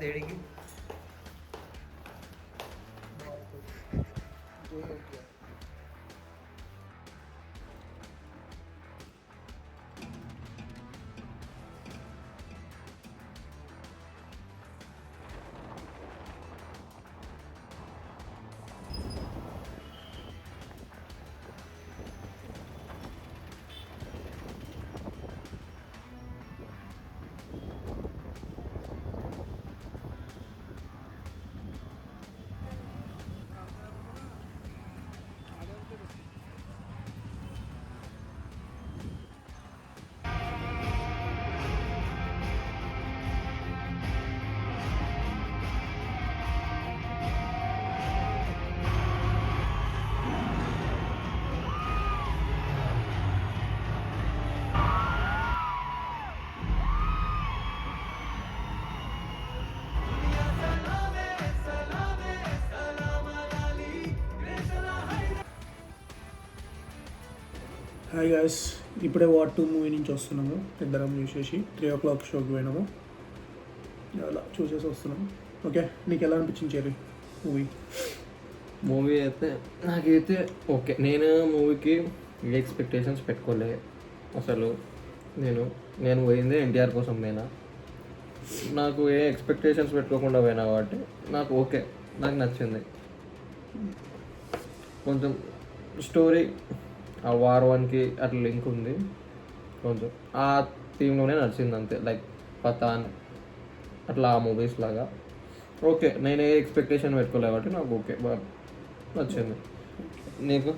తేడికి hi guys, ఇప్పుడే war 2 movie నుంచి వస్తున్నాము. ఇద్దరం చూసేసి 3 o'clock షోకి పోయినాము. అలా చూసేసి వస్తున్నాం. ఓకే, నీకు ఎలా అనిపించింది చెర్రీ మూవీ అయితే నాకైతే ఓకే. నేను మూవీకి ఏ ఎక్స్పెక్టేషన్స్ పెట్టుకోలే అసలు. నేను పోయింది ఎన్టీఆర్ కోసం పోయినా. నాకు ఏ ఎక్స్పెక్టేషన్స్ పెట్టుకోకుండా పోయినా కాబట్టి నాకు ఓకే, నాకు నచ్చింది. కొంచెం స్టోరీ ఆ వార్ 1కి అట్లా లింక్ ఉంది, కొంచెం ఆ థీమ్లోనే నచ్చింది అంతే. లైక్ పతాన్ అట్లా ఆ మూవీస్ లాగా ఓకే. నేను ఏ ఎక్స్పెక్టేషన్ పెట్టుకోలే కాబట్టి నాకు ఓకే బాగా నచ్చింది. నీకు?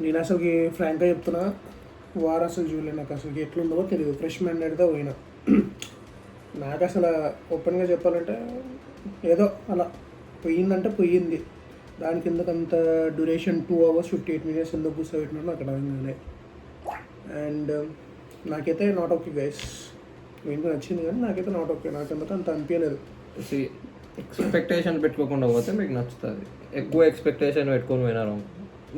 నేను అసలుకి ఫ్రాంక్గా చెప్తున్నా, వార్ అసలు చూడలేదు. నాకు అసలు ఎట్లుందో తెలియదు. ఫ్రెష్ మైండెడ్తో పోయినా. నాకు అసలు ఓపెన్గా చెప్పాలంటే ఏదో అలా పోయిందంటే పోయింది. దానికి ఎందుకు అంత డ్యూరేషన్ 2 hours 58 minutes ఎందుకు కూర్చోబెట్టినాను నాకు అర్థం కాలే. అండ్ నాకైతే నాట్ ఓకే గైస్. మీకు నచ్చింది కానీ నాకైతే నాట్ ఓకే. నాకు ఎందుకు అంత అనిపించలేదు. ఎక్స్పెక్టేషన్ పెట్టుకోకుండా పోతే మీకు నచ్చుతుంది. ఎక్కువ ఎక్స్పెక్టేషన్ పెట్టుకొని పోయినారు,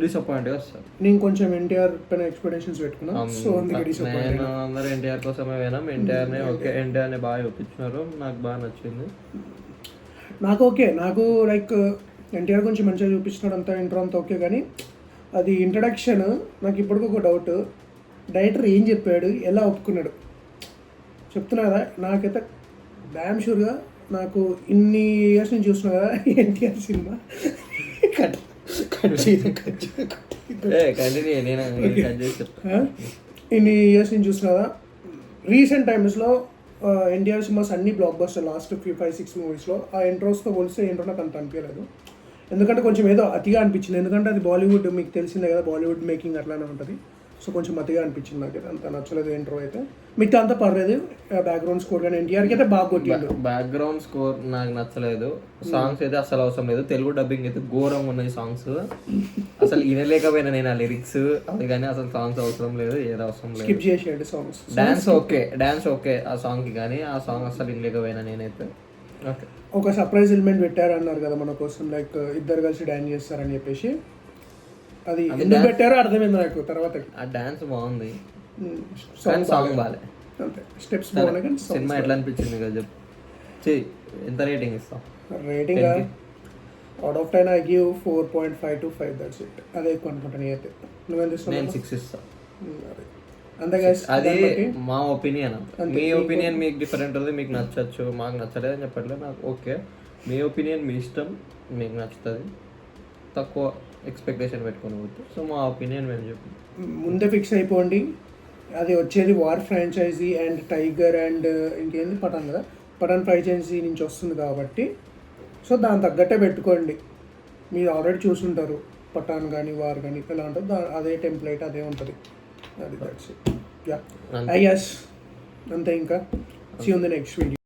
డిసప్పాయింట్గా వస్తారు. నేను కొంచెం ఎన్టీఆర్ పైన ఎక్స్పెక్టేషన్స్ పెట్టుకున్నాను, సో అందుకే డిసప్పాయింట్. నేను అందరూ ఎన్టీఆర్ కోసమే పోయినాం. ఎన్టీఆర్నే ఓకే, ఎన్టీఆర్ని బాగా చూపించినారు, నాకు బాగా నచ్చింది. నాకు ఓకే, నాకు లైక్ ఎన్టీఆర్ గురించి మంచిగా చూపించినాడు, అంతా ఇంట్రో అంతా ఓకే. కానీ అది ఇంట్రడక్షన్ నాకు ఇప్పటికీ ఒక డౌట్. డైరెక్టర్ ఏం చెప్పాడు, ఎలా ఒప్పుకున్నాడు చెప్తున్నా కదా. నాకైతే డ్యామ్ షూర్గా నాకు ఇన్ని ఇయర్స్ నుంచి చూస్తున్నా కదా ఎన్టీఆర్ సినిమా ఇన్ని ఇయర్స్ నుంచి చూస్తున్నా కదా. రీసెంట్ టైమ్స్లో ఎన్టీఆర్ సినిమాస్ అన్ని బ్లాక్ బస్టర్. లాస్ట్ 5-6 మూవీస్లో ఆ ఇంట్రోస్తో పోలిస్తే ఇంట్రో నాకు అంత అనిపించలేదు. ఎందుకంటే కొంచెం ఏదో అతిగా అనిపించింది. ఎందుకంటే అది బాలీవుడ్, మీకు తెలిసిందే కదా, బాలీవుడ్ మేకింగ్ అట్లానే ఉంటుంది. సో కొంచెం అతిగా అనిపించింది నాకైతే. అంత నచ్చలేదు ఇంట్రో అయితే. మిగతా అంతా పర్లేదు. బ్యాక్గ్రౌండ్ స్కోర్ కానీ ఎన్టీఆర్కి అయితే బాగా కొట్టిండు. బ్యాక్గ్రౌండ్ స్కోర్ నాకు నచ్చలేదు. సాంగ్స్ అయితే అసలు అవసరం లేదు. తెలుగు డబ్బింగ్ అయితే ఘోరంగా ఉన్నాయి సాంగ్స్. అసలు వినలేకపోయినా నేను ఆ లిరిక్స్ అది, కానీ అసలు సాంగ్స్ అవసరం లేదు, ఏది అవసరం లేదు. స్కిప్ చేసేయండి సాంగ్స్. డాన్స్ ఓకే ఆ సాంగ్కి, కానీ ఆ సాంగ్ అసలు వినలేకపోయినా నేనైతే. ఓకే, ఒక సర్ప్రైజ్ ఎలిమెంట్ పెట్టారు అన్నారు కదా మన కోసం, లైక్ ఇద్దరు కలిసి డాన్స్ చేస్తారని చెప్పేసి. అది ఎందుకు పెట్టారో అర్థమైంది నాకు తర్వాత. ఆ డాన్స్ బాగుంది, సాంగ్ బాగాలే అంతే. స్టెప్స్ బాగున్నాయి కానీ సినిమా ఎట్లా అనిపించింది కదా చెప్పు. ఎంత రేటింగ్ ఇస్తాం? Rating out of 10 I give 4.5 to 5. That's it. అదే ఎక్కువ అనుకుంటా నేనైతే. నువ్వేం చేస్తున్నావు? నేను 6 ఇస్తాను. అంతే గైస్, అది మా ఒపీనియన్. మీ ఒపీనియన్ మీకు డిఫరెంట్ ఉంది, మీకు నచ్చచ్చు, మాకు నచ్చలేదు అని చెప్పట్లేదు. నాకు ఓకే, మీ ఒపీనియన్ మీ ఇష్టం, మీకు నచ్చుతుంది. తక్కువ ఎక్స్పెక్టేషన్ పెట్టుకుని పోతే. సో మా ఒపీనియన్ మేము చెప్పి ముందే ఫిక్స్ అయిపోండి. అది వచ్చేది War franchise and Tiger and ఇంకేంది పఠాన్ కదా, పఠాన్ ఫ్రాంచైజీ నుంచి వస్తుంది కాబట్టి సో దాని తగ్గట్టే పెట్టుకోండి. మీరు ఆల్రెడీ చూసుంటారు పఠాన్ కానీ వార్ కానీ ఎలా ఉంటుంది, అదే టెంప్లెట్ అదే ఉంటుంది. అది that's it. Yeah, I guess అంతే. ఇంకా see on the next video.